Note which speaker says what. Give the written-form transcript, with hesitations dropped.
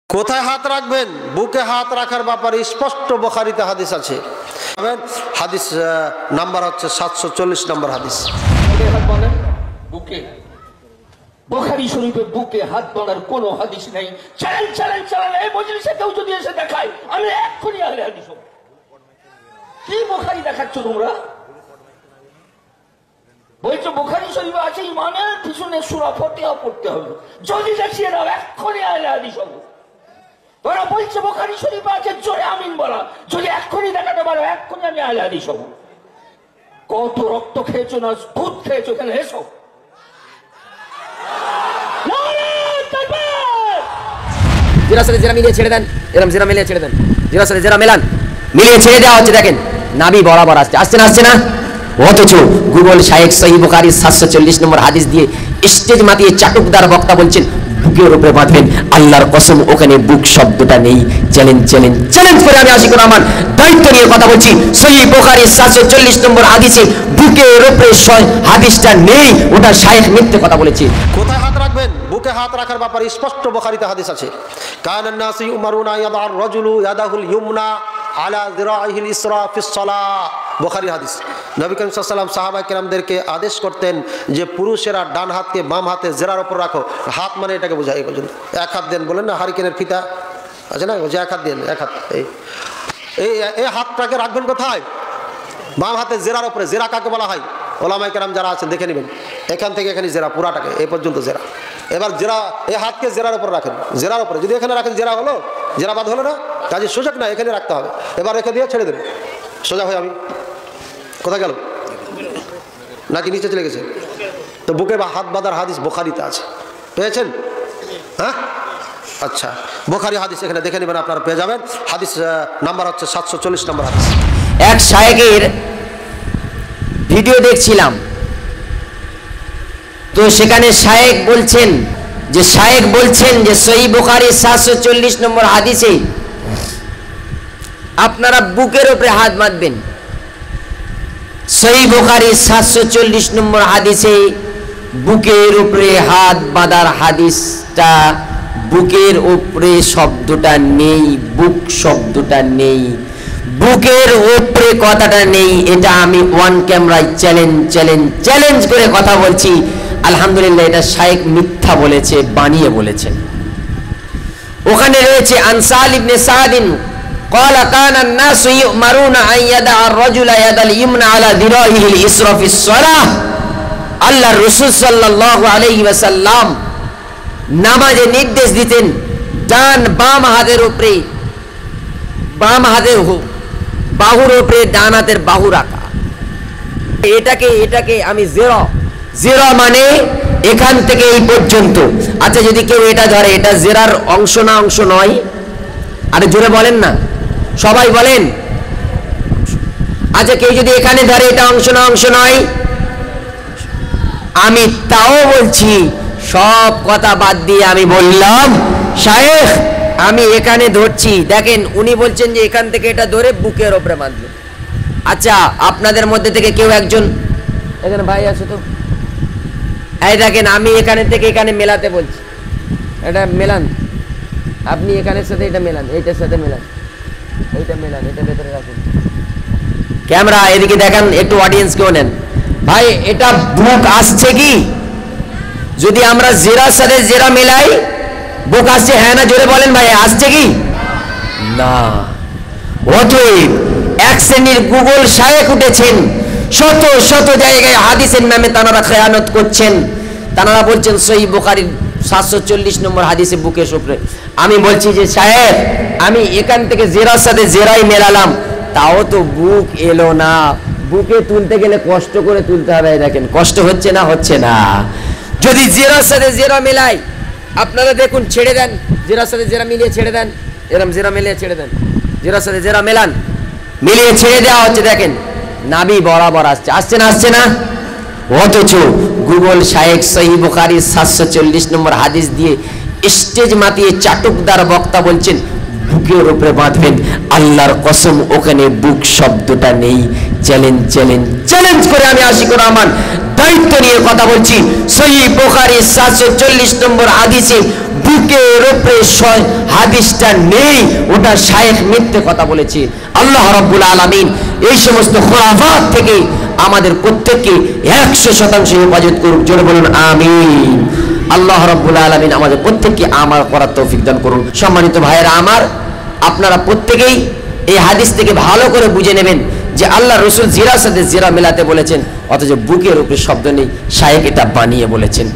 Speaker 1: কোথায় হাত রাখবেন? বুকে হাত রাখার ব্যাপারে স্পষ্ট বুখারীতে হাদিস আছে। হাদিস নাম্বার হচ্ছে 740 নম্বর হাদিস।
Speaker 2: বুকে বুখারী শরীফে বুকে হাত বাঁধার কোনো হাদিস নেই। চ্যালেঞ্জ এই মজলিসে কেউ যদি এসে দেখায় আমি এক্ষুনি আহলে হাদিস হব। কি বুখারী দেখাচ্ছ তোমরা? বলছো বুখারী শরীফে আছে ইমানের পিছনে সূরা ফাতিহা পড়তে হবে, যদি দেখিয়ে দাও এক্ষুনি আহলে হাদিস হব। ওরা বলছে বুখারী শরীফে আছে, জোরে আমিন বলা, যদি এক্ষুনি দেখাতে পারো এক্ষুনি আমি আহলে হাদিস হব। কত রক্ত খেয়েছো না দুধ খেয়েছো, এখানে এসো।
Speaker 3: জিরার সাথে জিরা মিলিয়ে ছেড়ে দেন, এরকম জিরা মিলিয়ে ছেড়ে দেন, জিরার সাথে জিরা মেলান, মিলিয়ে ছেড়ে দেওয়া হচ্ছে। দেখেন নাবি বরাবর আসছে না অথচ গুগল শায়েখ সহিহ বুখারী 740 নম্বর হাদিস দিয়ে স্টেজ মাতিয়ে চাটুকদার বক্তা বলছেন বুকের উপরে বাঁধবেন। আল্লাহর কসম ওখানে বুক শব্দটা নেই। চ্যালেঞ্জ করে আমি আশিকুর রহমান দায়িত্ব নিয়ে কথা বলছি, সহিহ বুখারী 740 নম্বর হাদিসে বুকের উপরে হাদিসটা নেই, ওটা শায়েখ মিথ্যে কথা বলেছে।
Speaker 1: কোথায় হাত রাখবেন? বুকে হাত রাখার ব্যাপারে স্পষ্ট বুখারীতে হাদিস আছে। কানান নাসু উমারুনা ইয়াদার রাজুলু ইয়াদাহুল ইয়ুমনা আলা যিরাইহিল ইসরা ফিস সালাহ। বুখারী হাদিস। নবী করিম সাল্লাল্লাহু আলাইহি ওয়াসাল্লাম সাহাবায়ে কেরামদেরকে আদেশ করতেন যে পুরুষেরা ডান হাতকে বাম হাতে জেরার উপর রাখো। হাত মানে এটাকে বোঝায়, এই পর্যন্ত এক হাত দেন বলেন না, হারিকেনের ফিতা আছে না, যে এক হাত দেন, এক হাত এই হাতটাকে রাখবেন কোথায়? বাম হাতে জেরার উপরে। জেরা কাকে বলা হয়? ওলামায়ে কেরাম যারা আছেন দেখে নেবেন, এখান থেকে এখানে জেরা, পুরাটাকে এই পর্যন্ত জেরা। এবার জেরা, এই হাতকে জেরার উপর রাখেন, জেরার উপরে। যদি এখানে রাখেন জেরা হলো, জেরা বাদ হলো না, কাজে সোজা না, এখানে রাখতে হবে। এবার রেখে দিয়ে ছেড়ে দেবেন সোজা হয়ে। আমি কোথায় গেল নাকি নিচে চলে গেছে? তো বুকে বা হাত বাঁধার হাদিস বুখারীতে আছে, পেয়েছেন? হ্যাঁ আচ্ছা, বুখারী হাদিস এখানে দেখে নেবেন, আপনারা পেয়ে যাবেন। হাদিস নাম্বার হচ্ছে 740 নম্বর হাদিস।
Speaker 3: এক শায়েখের ভিডিও দেখছিলাম, তো সেখানে শায়েখ বলছেন যে সহিহ বুখারী 740 নম্বর হাদিসে আপনারা বুকের উপরে হাত বাঁধবেন। সহিহ বুখারী 740 নম্বর হাদিসে বুকের উপরে হাত বাঁধার হাদিসটা, বুকের উপরে শব্দটা নেই, বুক শব্দটা নেই, বুকের উপরে কথাটা নেই। এটা আমি ওয়ান ক্যামেরায় চ্যালেঞ্জ করে কথা বলছি। আলহামদুলিল্লাহ, এটা শায়েখ মিথ্যা বলেছে, বানিয়ে বলেছেন। ওখানে রয়েছে আনসাল ইবনে সাদিন قال كان الناس يؤمرون ان يدع الرجل يد اليمنى على ذراعه اليسرى في الصلاه। আল্লাহর রাসূল সাল্লাল্লাহু আলাইহি ওয়াসাল্লাম নামাজে নির্দেশ দিতেন বাম হাতের বাহুর উপরে ডান হাতের বাহু রাখা। এটাকে আমি জেরা মানে এখান থেকে এই পর্যন্ত। আচ্ছা, যদি কেউ এটা ধরে, এটা জেরার অংশ নয়? আরে জোরে বলেন না, সবাই বলেন। আচ্ছা, কেউ যদি এখানে ধরে, এটা অংশ নয়? আমি তাও বলছি, সব কথা বাদ দিয়ে আমি বললাম শায়েখ আমি এখানে ধরছি। দেখেন উনি বলছেন যে এখান থেকে এটা ধরে বুকের উপরে বাঁধলো। আচ্ছা, আপনাদের মধ্যে থেকে কেউ একজন, এখানে ভাই আছে তো, এই দেখেন আমি এখানে থেকে এখানে মেলাতে বলছি, এটা মেলান, আপনি এখানের সাথে এটা মেলান, এইটার সাথে মেলান, এইটা মেলান, এটা ভেতরে রাখুন। ক্যামেরা এদিকে দেখান, একটু অডিয়েন্স কেউ নেন। ভাই এটা বুক আসছে কি? যদি আমরা জেরার সাথে জেরা মেলাই, বুক আসছে? হ্যাঁ না জোরে বলেন ভাই, আসছে কি না? অতএব এক শ্রেণীর গুগল শায়েখ উঠেছেন, শত জায়গায় হাদিসের নামে তারা খেয়ানত করছেন। তারা বলছেন সহিহ বুখারীর 740 নম্বর হাদিসে বুকের উপরে। আমি বলছি যে শায়েখ আমি এখান থেকে জেরার সাথে জেরাই মেলালাম, তাও তো বুক এলো না। বুকে তুলতে গেলে কষ্ট করে তুলতে হবে। দেখেন কষ্ট হচ্ছে না। যদি জেরার সাথে জেরা মেলাই, আপনারা দেখুন, ছেড়ে দেন, জেরার সাথে জেরা মিলিয়ে ছেড়ে দেন, এরকম জেরা মিলিয়ে ছেড়ে দেন, জেরার সাথে জেরা মেলান, মিলিয়ে ছেড়ে দেওয়া হচ্ছে। দেখেন নাবি বরাবর আসছে না? অথচ গুগল শায়েখ সহিহ বুখারী 740 নম্বর হাদিস দিয়ে স্টেজ মাতিয়ে চাটুকদার বক্তা বলছেন বুকের উপরে বাঁধবেন, আল্লাহর কসম ওখানে বুক শব্দটা নেই। চ্যালেঞ্জ চ্যালেঞ্জ চ্যালেঞ্জ করে আমি আশিকুর রহমান দায়িত্ব নিয়ে কথা বলছি, সহিহ বুখারী 740 নম্বর হাদিসে বুকের উপরে হাদিসটা নেই, ওটা শায়েখ মিথ্যে কথা বলেছে। আল্লাহ রাব্বুল আলামিন এই সমস্ত খুরাফাত থেকে আমাদের প্রত্যেককে 100% হেফাজত করুক, জোরে বলুন আমিন। আল্লাহ রাব্বুল আলামিন আমাদের প্রত্যেককে আমল করার তৌফিক দান করুন। সম্মানিত ভাইয়েরা আমার, আপনারা প্রত্যেকেই এই হাদিস থেকে ভালো করে বুঝে নেবেন যে আল্লাহ রসুল জিরার সাথে জিরা মেলাতে বলেছেন, অথচ বুকের উপরে শব্দ নেই, শায়েখ এটা বানিয়ে বলেছেন।